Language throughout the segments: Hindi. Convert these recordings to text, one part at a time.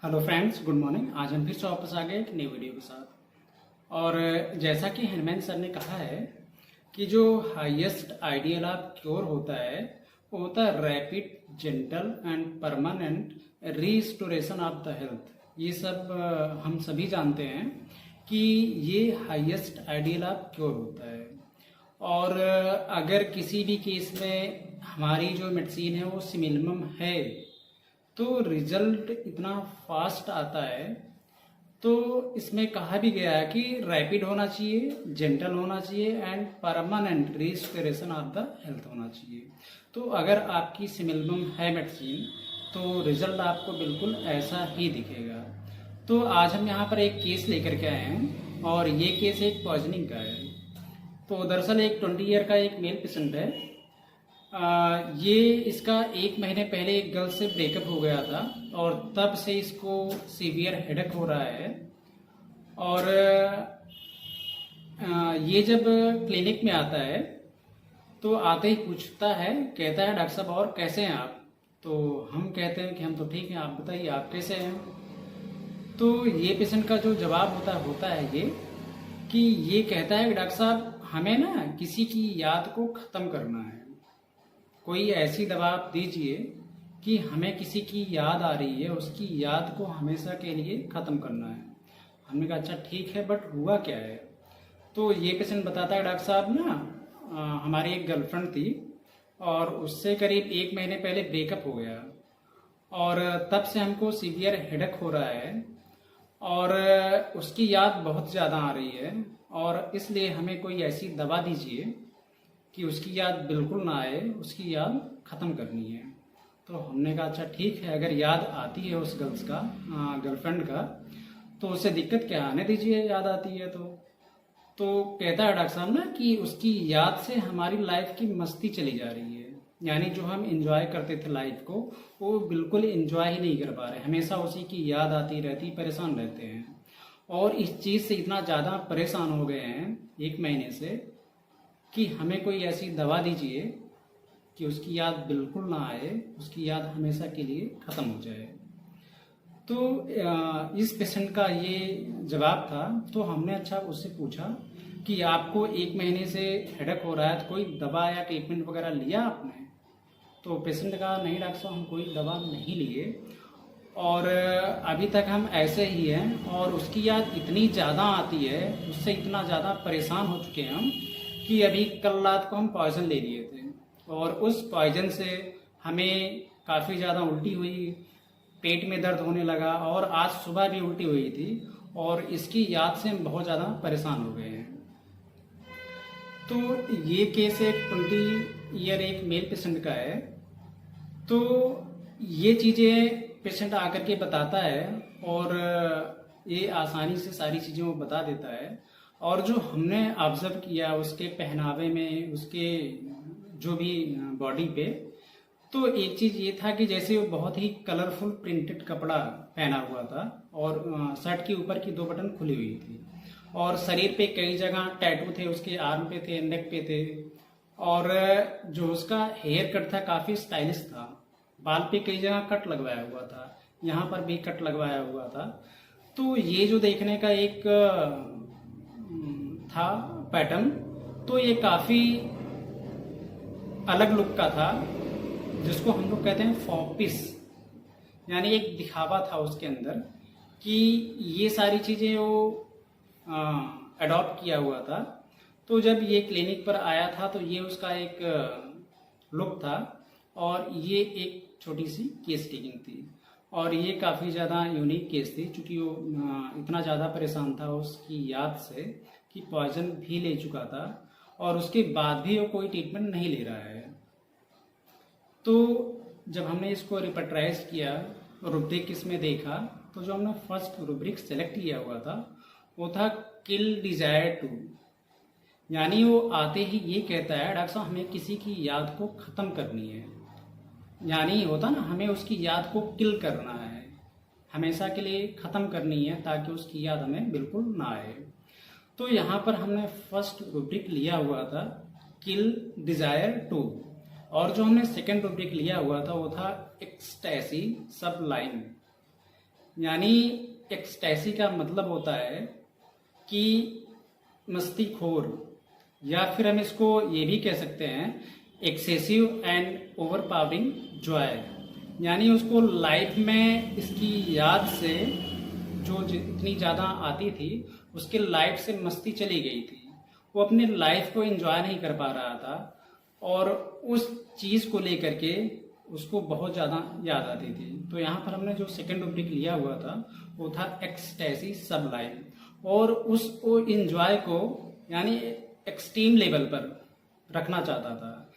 Hello friends, good morning. आज हम फिर से वापस आ गए एक नई वीडियो के साथ। और जैसा कि हेनमैन सर ने कहा है कि जो हाईएस्ट आइडियल ऑफ क्योर होता है वो होता है rapid, gentle and permanent restoration of the health. ये सब हम सभी जानते हैं कि ये हाईएस्ट आइडियल ऑफ क्योर होता है। और अगर किसी भी केस में हमारी जो मेडिसिन है वो सिमिलम है तो रिजल्ट इतना फास्ट आता है। तो इसमें कहा भी गया है कि रैपिड होना चाहिए, जेंटल होना चाहिए and permanent restoration of the health होना चाहिए। तो अगर आपकी सिमिलम है मेडिसिन तो रिजल्ट आपको बिल्कुल ऐसा ही दिखेगा। तो आज हम यहाँ पर एक केस लेकर के आए हैं और ये केस एक पॉइजनिंग का है। तो दरअसल एक 20 ईयर का एक मेल पेशेंट है। ये इसका 1 महीने पहले एक गर्ल से ब्रेकअप हो गया था और तब से इसको सीवियर हेडेक हो रहा है। और ये जब क्लिनिक में आता है तो आते ही पूछता है, कहता है डॉक्टर साहब और कैसे हैं आप। तो हम कहते हैं कि हम तो ठीक हैं, आप बताइए आप कैसे हैं। तो ये पेशेंट का जो जवाब होता है ये कि ये कहता है कि डॉक्टर साहब हमें ना किसी की याद को ख़त्म करना है, कोई ऐसी दवा आप दीजिए कि हमें किसी की याद आ रही है, उसकी याद को हमेशा के लिए ख़त्म करना है। हमने कहा अच्छा ठीक है, बट हुआ क्या है। तो ये पेशेंट बताता है डॉक्टर साहब ना हमारी एक गर्लफ्रेंड थी और उससे करीब 1 महीने पहले ब्रेकअप हो गया और तब से हमको सीवियर हेडेक हो रहा है और उसकी याद बहुत ज़्यादा आ रही है और इसलिए हमें कोई ऐसी दवा दीजिए कि उसकी याद बिल्कुल ना आए, उसकी याद ख़त्म करनी है। तो हमने कहा अच्छा ठीक है, अगर याद आती है उस गर्लफ्रेंड का तो उससे दिक्कत क्या, आने दीजिए, याद आती है तो कहता है डॉक्टर साहब ना कि उसकी याद से हमारी लाइफ की मस्ती चली जा रही है। यानी जो हम इंजॉय करते थे लाइफ को वो बिल्कुल इंजॉय ही नहीं कर पा रहे, हमेशा उसी की याद आती रहती, परेशान रहते हैं। और इस चीज़ से इतना ज़्यादा परेशान हो गए हैं 1 महीने से कि हमें कोई ऐसी दवा दीजिए कि उसकी याद बिल्कुल ना आए, उसकी याद हमेशा के लिए ख़त्म हो जाए। तो इस पेशेंट का ये जवाब था। तो हमने अच्छा उससे पूछा कि आपको 1 महीने से हेडेक हो रहा है तो कोई दवा या ट्रीटमेंट वगैरह लिया आपने। तो पेशेंट ने कहा नहीं डॉक्टर साहब हम कोई दवा नहीं लिए और अभी तक हम ऐसे ही हैं और उसकी याद इतनी ज़्यादा आती है, उससे इतना ज़्यादा परेशान हो चुके हैं हम कि अभी कल रात को हम पॉइजन ले लिए थे और उस पॉइजन से हमें काफ़ी ज़्यादा उल्टी हुई, पेट में दर्द होने लगा और आज सुबह भी उल्टी हुई थी और इसकी याद से हम बहुत ज़्यादा परेशान हो गए हैं। तो ये केस एक 20 ईयर एक मेल पेशेंट का है। तो ये चीज़ें पेशेंट आकर के बताता है और ये आसानी से सारी चीज़ें वो बता देता है। और जो हमने ऑब्जर्व किया उसके पहनावे में, उसके जो भी बॉडी पे, तो एक चीज़ ये था कि जैसे वो बहुत ही कलरफुल प्रिंटेड कपड़ा पहना हुआ था और शर्ट के ऊपर की 2 बटन खुली हुई थी और शरीर पे कई जगह टैटू थे, उसके आर्म पे थे, नेक पे थे। और जो उसका हेयर कट था काफ़ी स्टाइलिश था, बाल पे कई जगह कट लगवाया हुआ था, यहाँ पर भी कट लगवाया हुआ था। तो ये जो देखने का एक था पैटर्न, तो ये काफ़ी अलग लुक का था जिसको हम लोग कहते हैं फॉपिस। यानी एक दिखावा था उसके अंदर कि ये सारी चीज़ें वो अडॉप्ट किया हुआ था। तो जब ये क्लिनिक पर आया था तो ये उसका एक लुक था और ये एक छोटी सी केस टेकिंग थी और ये काफ़ी ज़्यादा यूनिक केस थी क्योंकि वो इतना ज़्यादा परेशान था उसकी याद से कि पॉइजन भी ले चुका था और उसके बाद भी वो कोई ट्रीटमेंट नहीं ले रहा है। तो जब हमने इसको रिपेट्राइज किया, रुब्रिक इसमें देखा, तो जो हमने फर्स्ट रुब्रिक सेलेक्ट किया हुआ था वो था किल डिजायर टू। यानी वो आते ही ये कहता है डॉक्टर साहब हमें किसी की याद को ख़त्म करनी है। यानी होता ना, हमें उसकी याद को किल करना है, हमेशा के लिए ख़त्म करनी है ताकि उसकी याद हमें बिल्कुल ना आए। तो यहाँ पर हमने फर्स्ट रुब्रिक लिया हुआ था किल डिजायर टू और जो हमने सेकेंड रुब्रिक लिया हुआ था वो था एक्सटैसी सबलाइन। यानी एक्सटैसी का मतलब होता है कि मस्तीखोर, या फिर हम इसको ये भी कह सकते हैं एक्सेसिव एंड ओवरपावरिंग जॉय। यानी उसको लाइफ में इसकी याद से जो इतनी ज़्यादा आती थी, उसके लाइफ से मस्ती चली गई थी, वो अपने लाइफ को एंजॉय नहीं कर पा रहा था और उस चीज़ को लेकर के उसको बहुत ज़्यादा याद आती थी। तो यहाँ पर हमने जो सेकंड रूब्रिक लिया हुआ था वो था एक्सटैसी सबलाइम, और उस एंजॉय को यानी एक्सट्रीम लेवल पर रखना चाहता था,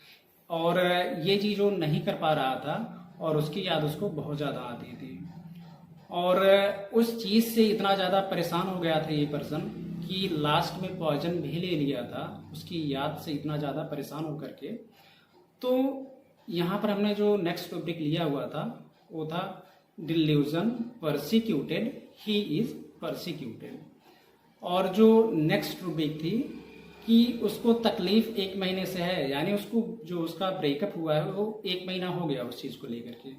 और ये चीज़ वो नहीं कर पा रहा था और उसकी याद उसको बहुत ज़्यादा आती थी, और उस चीज़ से इतना ज़्यादा परेशान हो गया था ये पर्सन कि लास्ट में पॉइजन भी ले लिया था उसकी याद से इतना ज़्यादा परेशान होकर के। तो यहाँ पर हमने जो नेक्स्ट टॉपिक लिया हुआ था वो था delusion persecuted, he is persecuted. और जो नेक्स्ट टॉपिक थी कि उसको तकलीफ 1 महीने से है, यानी उसको जो उसका ब्रेकअप हुआ है वो 1 महीना हो गया उस चीज़ को लेकर के,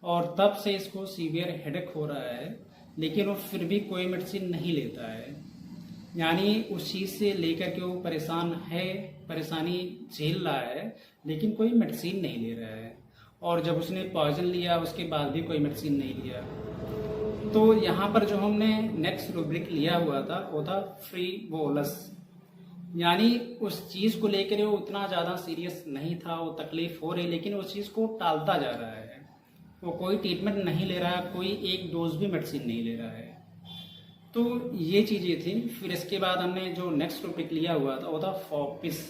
और तब से इसको सीवियर हेडेक हो रहा है, लेकिन वो फिर भी कोई मेडिसिन नहीं लेता है। यानी उस चीज़ से लेकर के वो परेशान है, परेशानी झेल रहा है, लेकिन कोई मेडिसिन नहीं ले रहा है, और जब उसने पॉइजन लिया उसके बाद भी कोई मेडिसिन नहीं लिया। तो यहाँ पर जो हमने नेक्स्ट रूब्रिक लिया हुआ था वो था फ्रीवोलस, यानी उस चीज़ को लेकर वो उतना ज़्यादा सीरियस नहीं था, वो तकलीफ हो रही लेकिन उस चीज़ को टालता जा रहा है, वो कोई ट्रीटमेंट नहीं ले रहा, कोई एक डोज भी मेडिसिन नहीं ले रहा है। तो ये चीज़ें थी। फिर इसके बाद हमने जो नेक्स्ट टॉपिक लिया हुआ था वो था फॉपिस,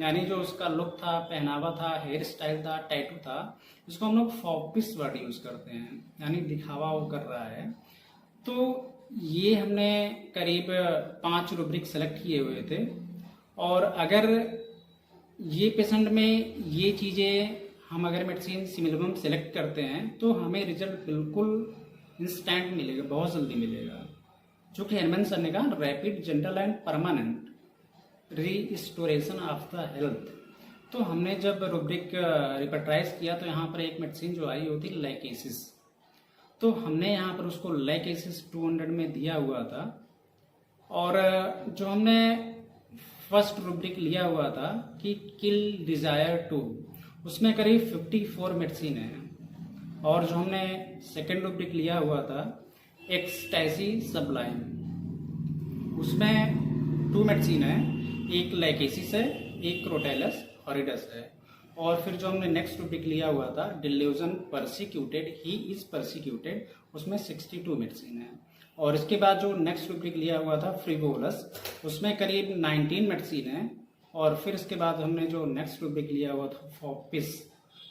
यानी जो उसका लुक था, पहनावा था, हेयर स्टाइल था, टैटू था, इसको हम लोग फॉपिस वर्ड यूज़ करते हैं, यानी दिखावा वो कर रहा है। तो ये हमने करीब 5 रूब्रिक सेलेक्ट किए हुए थे, और अगर ये पेशेंट में ये चीज़ें हम अगर मेडिसिन सिमिलम सेलेक्ट करते हैं तो हमें रिजल्ट बिल्कुल इंस्टेंट मिलेगा, बहुत जल्दी मिलेगा, जो कि हेरमन सर ने कहा rapid, general and permanent restoration of the health. तो हमने जब रूब्रिक रिपर्टाइज किया तो यहाँ पर एक मेडिसिन जो आई होती लाइकेसिस, तो हमने यहाँ पर उसको लाइकेसिस 200 में दिया हुआ था। और जो हमने फर्स्ट रूब्रिक लिया हुआ था कि किल डिजायर 2, उसमें करीब 54 मेडिसिन है। और जो हमने सेकेंड रूब्रिक लिया हुआ था एक्सटैसी सबलाइम, उसमें 2 मेडिसिन है, एक लाइकेसिस है, एक क्रोटेलस हॉरिडस है। और फिर जो हमने नेक्स्ट टॉपिक लिया हुआ था delusion persecuted, he is persecuted, उसमें 62 मेडिसिन है। और इसके बाद जो नेक्स्ट टॉपिक लिया हुआ था फ्रीवोलस, उसमें करीब 19 मेडिसिन है। और फिर इसके बाद हमने जो नेक्स्ट टॉपिक लिया हुआ था फॉपिस,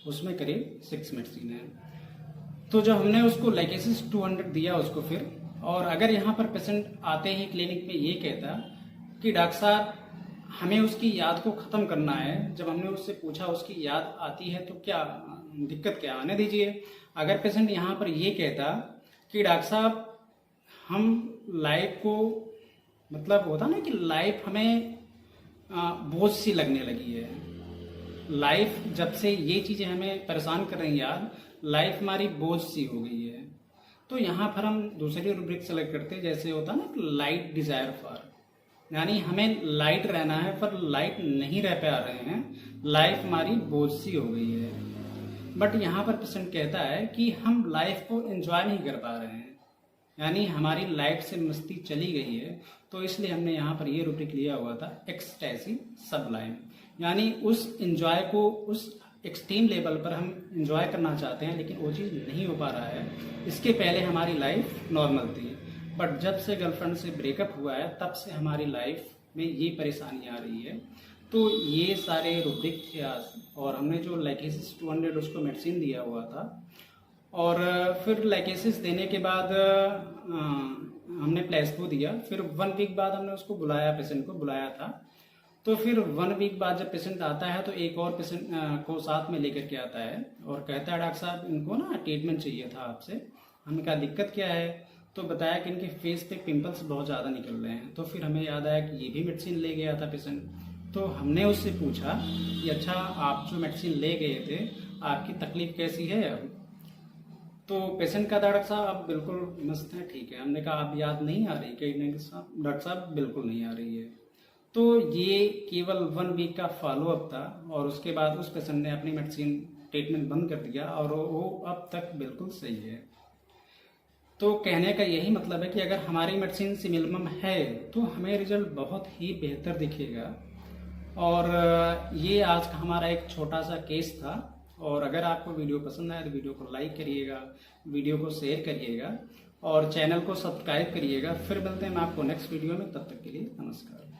उसमें करीब 6 मेडिसिन है। तो जब हमने उसको लाइकेसिस 200 दिया उसको फिर, और अगर यहाँ पर पेशेंट आते ही क्लिनिक में ये कहता कि डॉक्टर साहब हमें उसकी याद को ख़त्म करना है, जब हमने उससे पूछा उसकी याद आती है तो क्या दिक्कत, क्या आने दीजिए। अगर पेशेंट यहाँ पर ये कहता कि डॉक्टर साहब हम लाइफ को, मतलब होता ना कि लाइफ हमें बोझ सी लगने लगी है, लाइफ जब से ये चीज़ें हमें परेशान कर रही हैं यार, लाइफ हमारी बोझ सी हो गई है, तो यहाँ पर हम दूसरी रूब्रिक सेलेक्ट करते हैं, जैसे होता है ना लाइट डिजायर फॉर, यानी हमें लाइट रहना है पर लाइट नहीं रह पा रहे हैं, लाइफ हमारी बोझ सी हो गई है। बट यहाँ पर पेशेंट कहता है कि हम लाइफ को एंजॉय नहीं कर पा रहे हैं, यानी हमारी लाइफ से मस्ती चली गई है। तो इसलिए हमने यहाँ पर ये रूब्रिक लिया हुआ था एक्सटैसी सबलाइम, यानी उस एंजॉय को उस एक्सट्रीम लेवल पर हम एंजॉय करना चाहते हैं लेकिन वो चीज़ नहीं हो पा रहा है। इसके पहले हमारी लाइफ नॉर्मल थी, बट जब से गर्लफ्रेंड से ब्रेकअप हुआ है तब से हमारी लाइफ में ये परेशानी आ रही है। तो ये सारे रूब्रिक थे आज, और हमने जो लाइकेसिस 200 उसको मेडिसिन दिया हुआ था। और फिर लाइकेसिस देने के बाद हमने प्लेसबो दिया। फिर 1 वीक बाद हमने उसको बुलाया, पेशेंट को बुलाया था। तो फिर 1 वीक बाद जब पेशेंट आता है तो एक और पेशेंट को साथ में लेकर के आता है और कहता है डॉक्टर साहब इनको ना ट्रीटमेंट चाहिए था आपसे। हमने कहा दिक्कत क्या है, तो बताया कि इनके फेस पे पिंपल्स बहुत ज़्यादा निकल रहे हैं। तो फिर हमें याद आया कि ये भी मेडिसिन ले गया था पेशेंट। तो हमने उससे पूछा कि अच्छा आप जो मेडिसिन ले गए थे आपकी तकलीफ कैसी है अब। तो पेशेंट का डॉक्टर साहब आप बिल्कुल मस्त हैं, ठीक है। हमने कहा आप याद नहीं आ रही? कहीं साहब डॉक्टर साहब बिल्कुल नहीं आ रही है। तो ये केवल 1 वीक का फॉलोअप था और उसके बाद उस पेशेंट ने अपनी मेडिसिन ट्रीटमेंट बंद कर दिया और वो अब तक बिल्कुल सही है। तो कहने का यही मतलब है कि अगर हमारी मेडिसिन सिमिलम है तो हमें रिजल्ट बहुत ही बेहतर दिखेगा। और ये आज का हमारा एक छोटा सा केस था। और अगर आपको वीडियो पसंद आए तो वीडियो को लाइक करिएगा, वीडियो को शेयर करिएगा और चैनल को सब्सक्राइब करिएगा। फिर मिलते हैं हम आपको नेक्स्ट वीडियो में, तब तक के लिए नमस्कार।